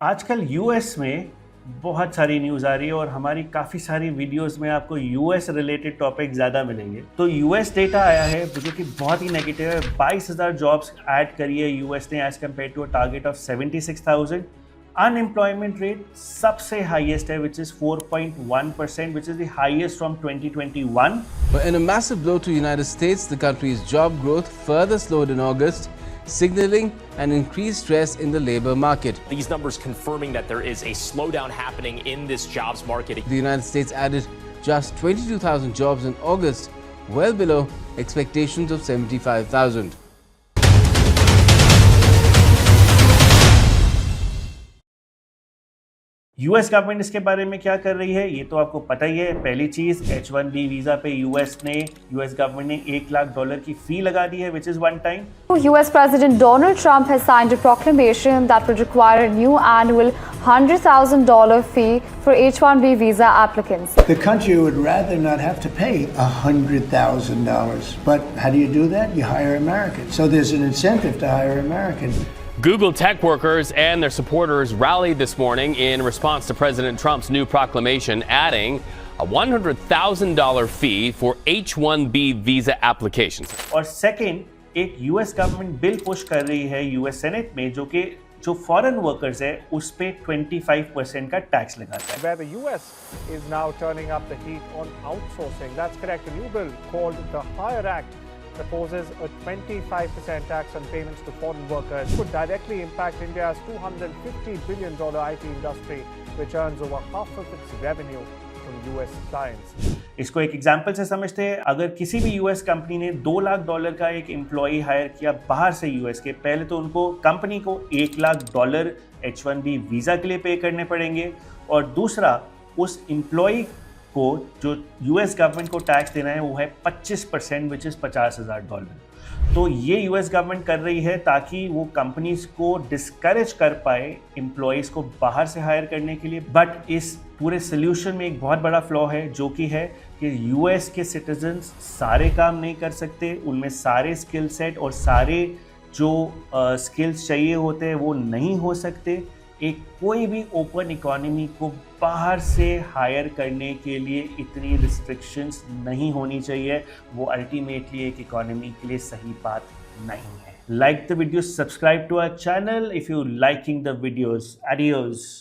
आजकल यूएस में बहुत सारी न्यूज़ आ रही है और हमारी काफ़ी सारी वीडियोस में आपको यूएस रिलेटेड टॉपिक ज़्यादा मिलेंगे। तो यूएस डेटा आया है जो कि बहुत ही नेगेटिव है। 22,000 जॉब्स ऐड करी है यूएस ने as compared to a target of 76,000। Unemployment rate सबसे हाईएस्ट है which is 4.1%, which is the highest from 2021। But in a massive blow to United States, the country's job growth further slowed in August, signaling an increased stress in the labor market. These numbers confirming that there is a slowdown happening in this jobs market. The United States added just 22,000 jobs in August, well below expectations of 75,000. US government इसके बारे में क्या कर रही है ये तो आपको पता ही है। पहली चीज H1B वीजा पे यूएस गवर्नमेंट ने $1 लाख की फी लगा दी है which is one time. US President Donald Trump has signed a proclamation that would require a new annual $100,000 fee for H1B visa applicants. The country would rather not have to pay $100,000. But how do you do that? You hire Americans. So there's an incentive to hire Americans. Google tech workers and their supporters rallied this morning in response to President Trump's new proclamation, adding a $100,000 fee for H1B visa applications. और second, एक US government bill push कर रही है US senate में जो foreign workers है उस पे 25% का टैक्स लगाता है। Where the US is now turning up the heat on outsourcing. That's correct. A new bill called the Hire Act proposes a 25% tax on payments to foreign workers. It could directly impact India's $250 billion IT industry, which earns over half of its revenue from US clients. इसको एक example से समझते हैं। अगर किसी भी US company ने $2 लाख का एक एम्प्लॉय हायर किया बाहर से यूएस के, पहले तो उनको कंपनी को $1 लाख H1B वीजा के लिए पे करने पड़ेंगे और दूसरा उस एम्प्लॉय को जो यूएस गवर्नमेंट को टैक्स देना है वो है 25% विच इज़ $50,000। तो ये यूएस गवर्नमेंट कर रही है ताकि वो कंपनीज को डिस्करेज कर पाए एम्प्लॉयज़ को बाहर से हायर करने के लिए। बट इस पूरे सोल्यूशन में एक बहुत बड़ा फ्लॉ है जो कि है कि यूएस के सिटीजन्स सारे काम नहीं कर सकते, उनमें सारे स्किल सेट और सारे जो स्किल्स चाहिए होते हैं वो नहीं हो सकते। एक कोई भी ओपन इकोनॉमी को बाहर से हायर करने के लिए इतनी रिस्ट्रिक्शंस नहीं होनी चाहिए, वो अल्टीमेटली एक इकोनॉमी के लिए सही बात नहीं है। Like the video, subscribe to our channel if you liking the videos. Adios.